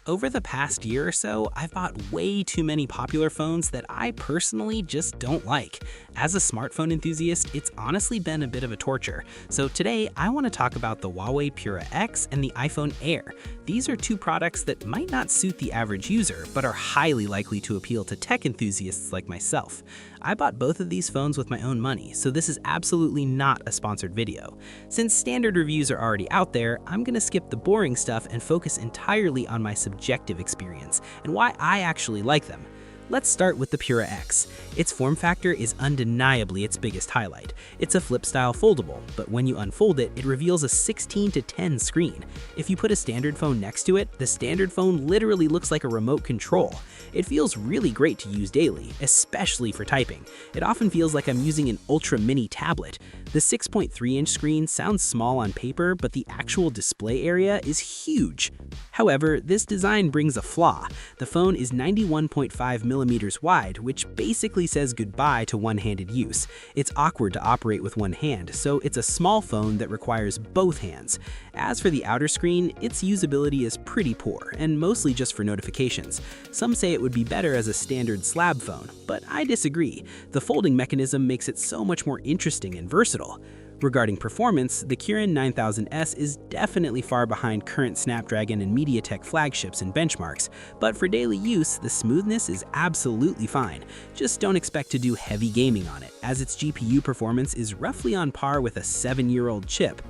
Over the past year or so, I've bought way too many popular phones that I personally just don't like. As a smartphone enthusiast, it's honestly been a bit of a torture. So today, I want to talk about the Huawei Pura X and the iPhone Air. These are two products that might not suit the average user, but are highly likely to appeal to tech enthusiasts like myself. I bought both of these phones with my own money, so this is absolutely not a sponsored video. Since standard reviews are already out there, I'm gonna skip the boring stuff and focus entirely on my subjective experience and why I actually like them. Let's start with the Pura X. Its form factor is undeniably its biggest highlight. It's a flip-style foldable, but when you unfold it, it reveals a 16:10 screen. If you put a standard phone next to it, the standard phone literally looks like a remote control. It feels really great to use daily, especially for typing. It often feels like I'm using an ultra mini tablet. The 6.3-inch screen sounds small on paper, but the actual display area is huge. However, this design brings a flaw. The phone is 91.5 millimeters wide, which basically says goodbye to one-handed use. It's awkward to operate with one hand, so it's a small phone that requires both hands. As for the outer screen, its usability is pretty poor, and mostly just for notifications. Some say it would be better as a standard slab phone, but I disagree. The folding mechanism makes it so much more interesting and versatile. Regarding performance, the Kirin 9000S is definitely far behind current Snapdragon and MediaTek flagships and benchmarks, but for daily use, the smoothness is absolutely fine. Just don't expect to do heavy gaming on it, as its GPU performance is roughly on par with a 7-year-old chip.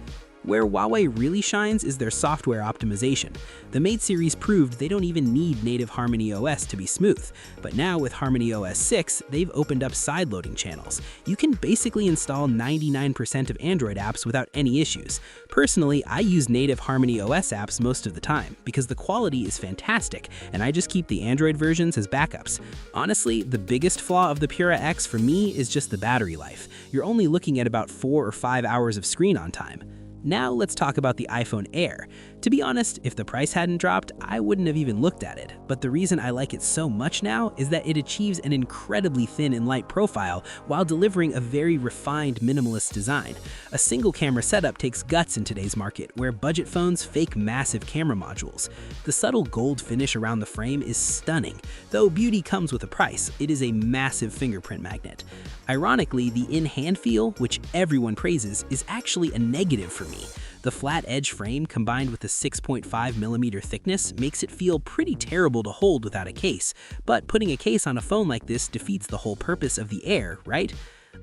Where Huawei really shines is their software optimization. The Mate series proved they don't even need native Harmony OS to be smooth, but now with Harmony OS 6, they've opened up sideloading channels. You can basically install 99% of Android apps without any issues. Personally, I use native Harmony OS apps most of the time because the quality is fantastic, and I just keep the Android versions as backups. Honestly, the biggest flaw of the Pura X for me is just the battery life. You're only looking at about 4 or 5 hours of screen on time. Now let's talk about the iPhone Air. To be honest, if the price hadn't dropped, I wouldn't have even looked at it. But the reason I like it so much now is that it achieves an incredibly thin and light profile while delivering a very refined minimalist design. A single camera setup takes guts in today's market, where budget phones fake massive camera modules. The subtle gold finish around the frame is stunning. Though beauty comes with a price, it is a massive fingerprint magnet. Ironically, the in-hand feel, which everyone praises, is actually a negative for me. The flat edge frame combined with the 6.5mm thickness makes it feel pretty terrible to hold without a case, but putting a case on a phone like this defeats the whole purpose of the Air, right?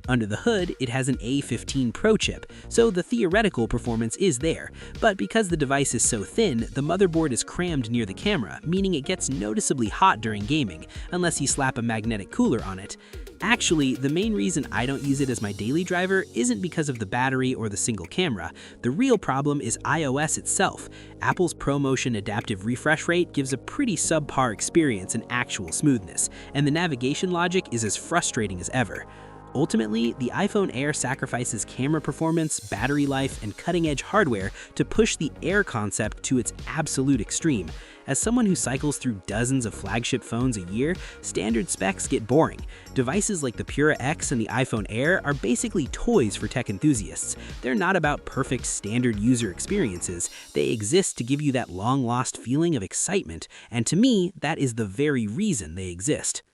Under the hood, it has an A15 Pro chip, so the theoretical performance is there, but because the device is so thin, the motherboard is crammed near the camera, meaning it gets noticeably hot during gaming, unless you slap a magnetic cooler on it. Actually, the main reason I don't use it as my daily driver isn't because of the battery or the single camera. The real problem is iOS itself. Apple's ProMotion adaptive refresh rate gives a pretty subpar experience in actual smoothness, and the navigation logic is as frustrating as ever. Ultimately, the iPhone Air sacrifices camera performance, battery life, and cutting-edge hardware to push the Air concept to its absolute extreme. As someone who cycles through dozens of flagship phones a year, standard specs get boring. Devices like the Pura X and the iPhone Air are basically toys for tech enthusiasts. They're not about perfect standard user experiences. They exist to give you that long-lost feeling of excitement, and to me, that is the very reason they exist.